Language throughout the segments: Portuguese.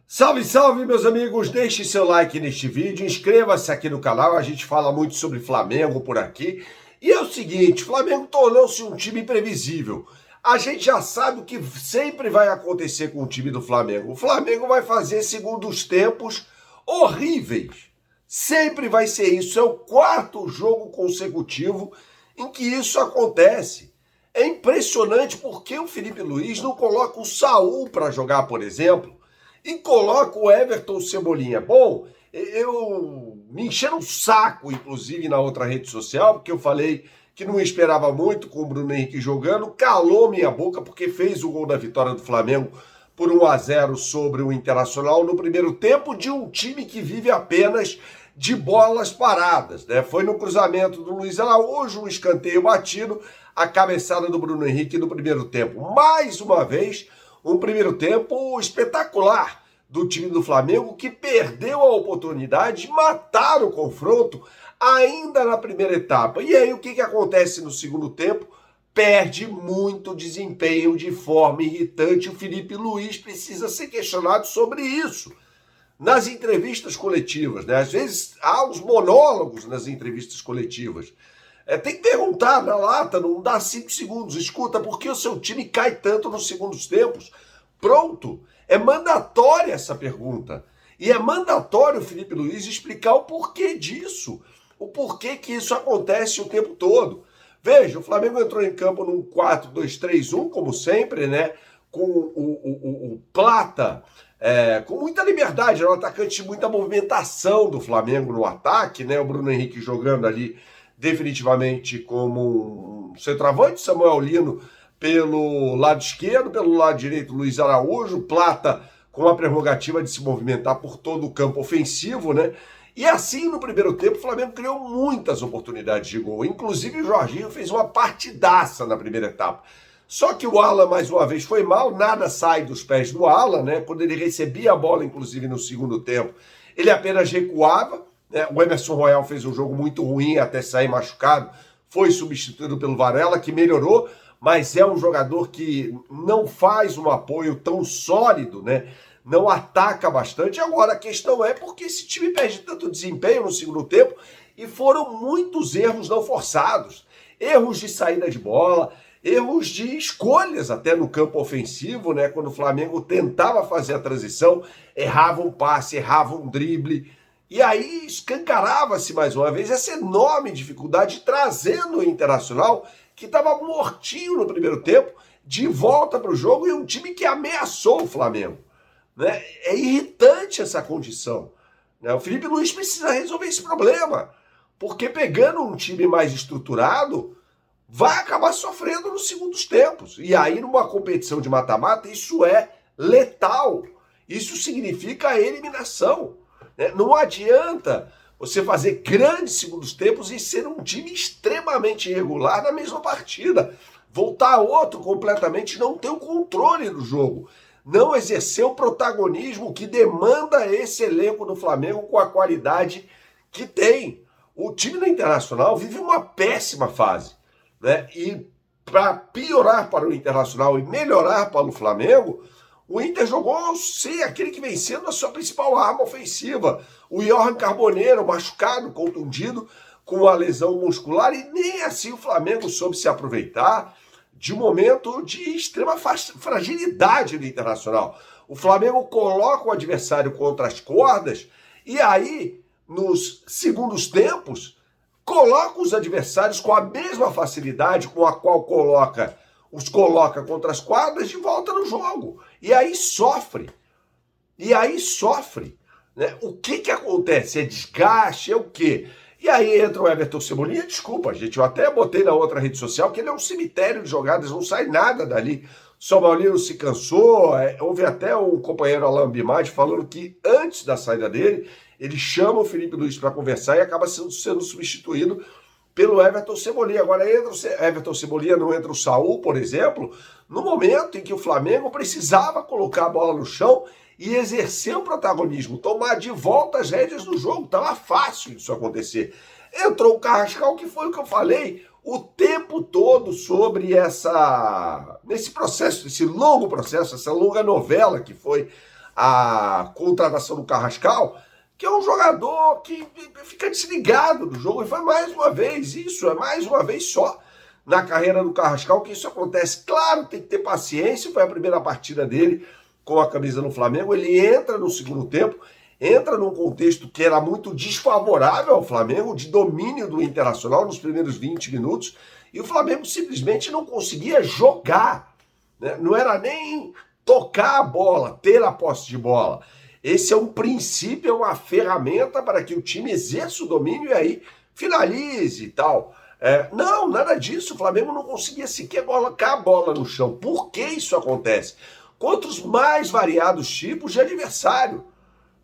Salve, salve, meus amigos! Deixe seu like neste vídeo, inscreva-se aqui no canal, a gente fala muito sobre Flamengo por aqui. E é o seguinte, Flamengo tornou-se um time imprevisível. A gente já sabe o que sempre vai acontecer com o time do Flamengo. O Flamengo vai fazer segundos tempos horríveis. Sempre vai ser isso. É o quarto jogo consecutivo em que isso acontece. É impressionante porque o Felipe Luiz não coloca o Saul para jogar, por exemplo, e coloca o Everton Cebolinha. Bom, eu me encheram o saco, inclusive, na outra rede social, porque eu falei que não esperava muito com o Bruno Henrique jogando, calou minha boca, porque fez o gol da vitória do Flamengo por 1-0 sobre o Internacional no primeiro tempo, de um time que vive apenas de bolas paradas, né? Foi no cruzamento do Luiz Araújo, um escanteio batido, a cabeçada do Bruno Henrique no primeiro tempo. Mais uma vez, um primeiro tempo espetacular do time do Flamengo, que perdeu a oportunidade de matar o confronto ainda na primeira etapa. E aí o que acontece no segundo tempo? Perde muito desempenho de forma irritante. O Felipe Luiz precisa ser questionado sobre isso nas entrevistas coletivas, né? Às vezes há os monólogos nas entrevistas coletivas. Tem que perguntar na lata, não dá 5 segundos. Escuta, por que o seu time cai tanto nos segundos tempos? Pronto, é mandatória essa pergunta. E é mandatório o Felipe Luiz explicar o porquê disso. O porquê que isso acontece o tempo todo. Veja, o Flamengo entrou em campo num 4-2-3-1, como sempre, né? Com o Plata, com muita liberdade, era um atacante de muita movimentação do Flamengo no ataque, né? O Bruno Henrique jogando ali definitivamente como um centroavante, Samuel Lino pelo lado esquerdo, pelo lado direito Luiz Araújo, Plata com a prerrogativa de se movimentar por todo o campo ofensivo, né? E assim, no primeiro tempo, o Flamengo criou muitas oportunidades de gol. Inclusive, o Jorginho fez uma partidaça na primeira etapa. Só que o Alan, mais uma vez, foi mal, nada sai dos pés do Alan, né? Quando ele recebia a bola, inclusive, no segundo tempo, ele apenas recuava, né? O Emerson Royal fez um jogo muito ruim até sair machucado, foi substituído pelo Varela, que melhorou, mas é um jogador que não faz um apoio tão sólido, né? Não ataca bastante. Agora, a questão é porque esse time perde tanto desempenho no segundo tempo e foram muitos erros não forçados. Erros de saída de bola, erros de escolhas até no campo ofensivo, né? Quando o Flamengo tentava fazer a transição, errava um passe, errava um drible. E aí escancarava-se mais uma vez essa enorme dificuldade, trazendo o Internacional, que estava mortinho no primeiro tempo, de volta para o jogo, e um time que ameaçou o Flamengo, né? É irritante essa condição, né? O Felipe Luiz precisa resolver esse problema, porque pegando um time mais estruturado, vai acabar sofrendo nos segundos tempos. E aí, numa competição de mata-mata, isso é letal. Isso significa a eliminação, né? Não adianta você fazer grandes segundos tempos e ser um time extremamente irregular na mesma partida. Voltar a outro completamente, não ter o controle do jogo. Não exercer o protagonismo que demanda esse elenco do Flamengo com a qualidade que tem. O time do Internacional vive uma péssima fase, né? E para piorar para o Internacional e melhorar para o Flamengo, o Inter jogou sem aquele que vem sendo a sua principal arma ofensiva. O Johan Carboneiro, machucado, contundido, com a lesão muscular, e nem assim o Flamengo soube se aproveitar de um momento de extrema fragilidade do Internacional. O Flamengo coloca o adversário contra as cordas e aí, nos segundos tempos, coloca os adversários com a mesma facilidade com a qual os coloca contra as quadras de volta no jogo. E aí sofre. Né? O que acontece? É desgaste? É o quê? E aí entra o Everton Cebolinha. Desculpa, gente, eu até botei na outra rede social que ele é um cemitério de jogadas, não sai nada dali. O Samuel Lino se cansou. Houve até um companheiro Alain Bimade falando que antes da saída dele, ele chama o Felipe Luiz para conversar e acaba sendo substituído pelo Everton Cebolinha. Agora entra o Everton Cebolinha, não entra o Saul, por exemplo, no momento em que o Flamengo precisava colocar a bola no chão e exercer o protagonismo, tomar de volta as rédeas do jogo. Estava fácil isso acontecer. Entrou o Carrascal, que foi o que eu falei o tempo todo sobre nesse processo, esse longo processo, essa longa novela que foi a contratação do Carrascal, que é um jogador que fica desligado do jogo, e foi mais uma vez isso, é mais uma vez só na carreira do Carrascal que isso acontece. Claro, tem que ter paciência, foi a primeira partida dele com a camisa no Flamengo, ele entra no segundo tempo, entra num contexto que era muito desfavorável ao Flamengo, de domínio do Internacional nos primeiros 20 minutos, e o Flamengo simplesmente não conseguia jogar, né? Não era nem tocar a bola, ter a posse de bola. Esse é um princípio, é uma ferramenta para que o time exerça o domínio e aí finalize e tal. Não, nada disso. O Flamengo não conseguia sequer colocar a bola no chão. Por que isso acontece? Contra os mais variados tipos de adversário.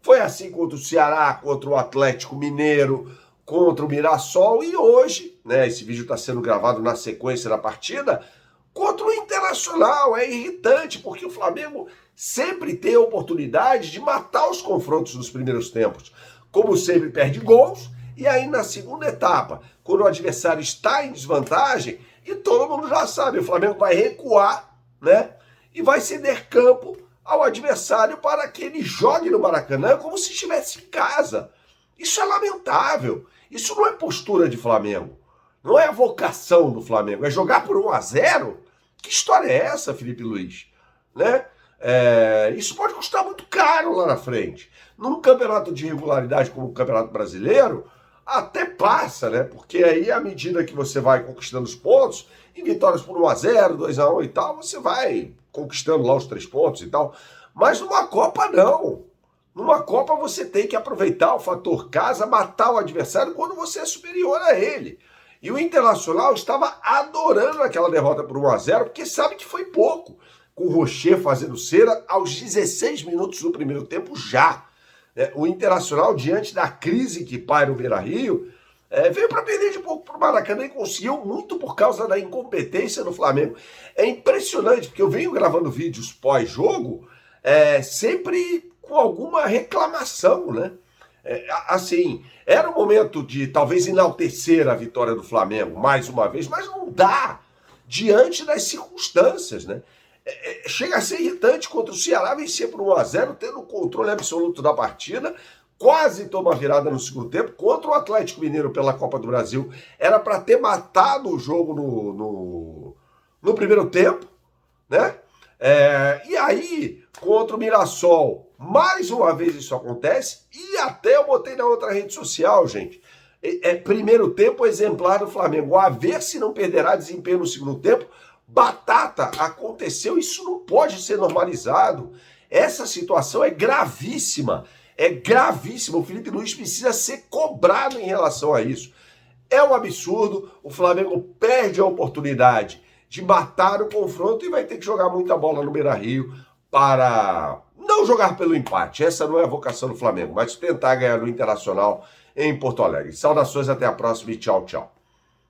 Foi assim contra o Ceará, contra o Atlético Mineiro, contra o Mirassol e hoje, né, esse vídeo está sendo gravado na sequência da partida, contra o Internacional. É irritante, porque o Flamengo sempre tem a oportunidade de matar os confrontos nos primeiros tempos. Como sempre, perde gols, e aí na segunda etapa, quando o adversário está em desvantagem, e todo mundo já sabe, o Flamengo vai recuar, né? E vai ceder campo ao adversário para que ele jogue no Maracanã como se estivesse em casa. Isso é lamentável. Isso não é postura de Flamengo. Não é a vocação do Flamengo. É jogar por 1-0? Que história é essa, Felipe Luiz? Né? Isso pode custar muito caro lá na frente. Num campeonato de regularidade como o Campeonato Brasileiro, até passa, né? Porque aí, à medida que você vai conquistando os pontos, em vitórias por 1-0, 2-1 e tal, você vai conquistando lá os 3 pontos e tal. Mas numa Copa, não. Numa Copa, você tem que aproveitar o fator casa, matar o adversário quando você é superior a ele. E o Internacional estava adorando aquela derrota por 1-0, porque sabe que foi pouco. Com o Rocher fazendo cera aos 16 minutos do primeiro tempo já. O Internacional, diante da crise que paira no Beira-Rio, veio para perder de pouco para o Maracanã e conseguiu muito por causa da incompetência do Flamengo. É impressionante, porque eu venho gravando vídeos pós-jogo, sempre com alguma reclamação, né? Assim, era o momento de talvez enaltecer a vitória do Flamengo mais uma vez, mas não dá diante das circunstâncias, né? Chega a ser irritante contra o Ceará vencer por 1-0, tendo o controle absoluto da partida, quase toma virada no segundo tempo, contra o Atlético Mineiro pela Copa do Brasil. Era para ter matado o jogo no primeiro tempo, né? E aí, contra o Mirassol, mais uma vez isso acontece, e até eu botei na outra rede social, gente. Primeiro tempo exemplar do Flamengo, a ver se não perderá desempenho no segundo tempo. Batata, aconteceu, isso não pode ser normalizado. Essa situação é gravíssima, o Felipe Luiz precisa ser cobrado em relação a isso. É um absurdo, o Flamengo perde a oportunidade de matar o confronto e vai ter que jogar muita bola no Beira-Rio para não jogar pelo empate. Essa não é a vocação do Flamengo, mas tentar ganhar no Internacional em Porto Alegre. Saudações, até a próxima e tchau, tchau.